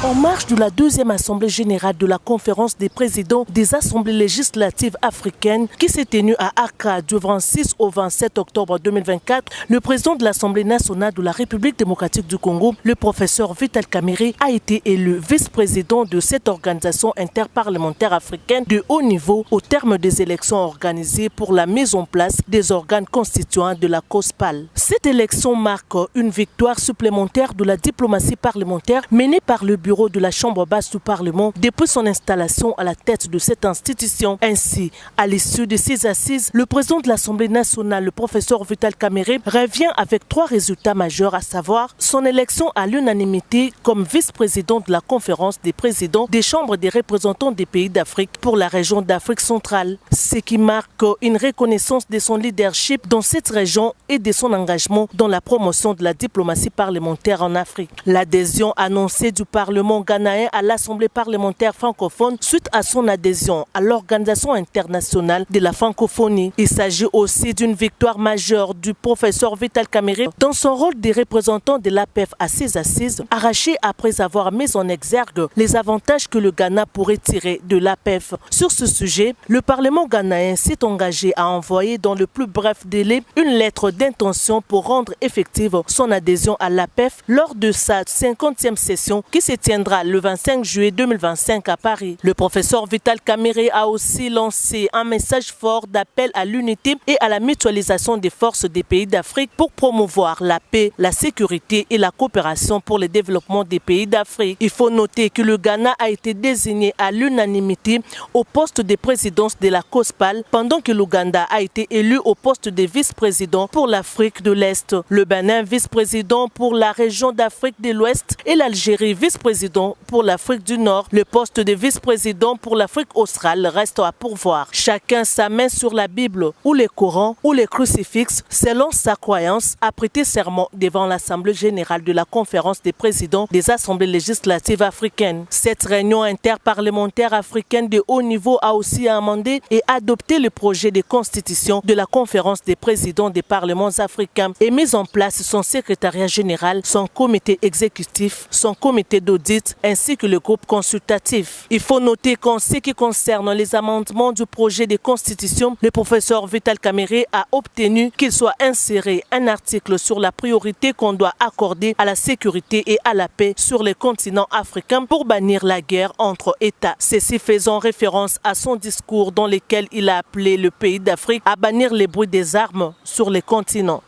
En marge de la deuxième assemblée générale de la conférence des présidents des assemblées législatives africaines qui s'est tenue à Accra du 26 au 27 octobre 2024, le président de l'Assemblée nationale de la République démocratique du Congo, le professeur Vital Kamerhe, a été élu vice-président de cette organisation interparlementaire africaine de haut niveau au terme des élections organisées pour la mise en place des organes constituants de la COSPAL. Cette élection marque une victoire supplémentaire de la diplomatie parlementaire menée par le bureau de la Chambre basse du Parlement depuis son installation à la tête de cette institution. Ainsi, à l'issue de ces assises, le président de l'Assemblée nationale, le professeur Vital Kamerhe, revient avec 3 résultats majeurs, à savoir son élection à l'unanimité comme vice-président de la conférence des présidents des chambres des représentants des pays d'Afrique pour la région d'Afrique centrale, ce qui marque une reconnaissance de son leadership dans cette région et de son engagement dans la promotion de la diplomatie parlementaire en Afrique. L'adhésion annoncée du Parlement ghanéen à l'Assemblée parlementaire francophone suite à son adhésion à l'Organisation internationale de la francophonie. Il s'agit aussi d'une victoire majeure du professeur Vital Kamerhe dans son rôle de représentant de l'APF à ces assises, arraché après avoir mis en exergue les avantages que le Ghana pourrait tirer de l'APF. Sur ce sujet, le Parlement ghanéen s'est engagé à envoyer dans le plus bref délai une lettre d'intention pour rendre effective son adhésion à l'APF lors de sa 50e session qui se tiendra le 25 juillet 2025 à Paris. Le professeur Vital Kamerhe a aussi lancé un message fort d'appel à l'unité et à la mutualisation des forces des pays d'Afrique pour promouvoir la paix, la sécurité et la coopération pour le développement des pays d'Afrique. Il faut noter que le Ghana a été désigné à l'unanimité au poste de présidence de la COSPAL, pendant que l'Ouganda a été élu au poste de vice-président pour l'Afrique de l'Est, le Bénin vice-président pour la région d'Afrique de l'Ouest et l'Algérie vice-président pour l'Afrique du Nord. Le poste de vice-président pour l'Afrique australe reste à pourvoir. Chacun sa main sur la Bible ou le Coran ou le crucifix selon sa croyance a prêté serment devant l'Assemblée générale de la conférence des présidents des assemblées législatives africaines. Cette réunion interparlementaire africaine de haut niveau a aussi amendé et adopté le projet de constitution de la conférence des présidents des parlements africains et mis en place son secrétariat général, son comité exécutif, son comité d'audit ainsi que le groupe consultatif. Il faut noter qu'en ce qui concerne les amendements du projet de constitution, le professeur Vital Kamerhe a obtenu qu'il soit inséré un article sur la priorité qu'on doit accorder à la sécurité et à la paix sur le continent africain pour bannir la guerre entre États. Ceci faisant référence à son discours dans lequel il a appelé le pays d'Afrique à bannir les bruits des armes sur le continent.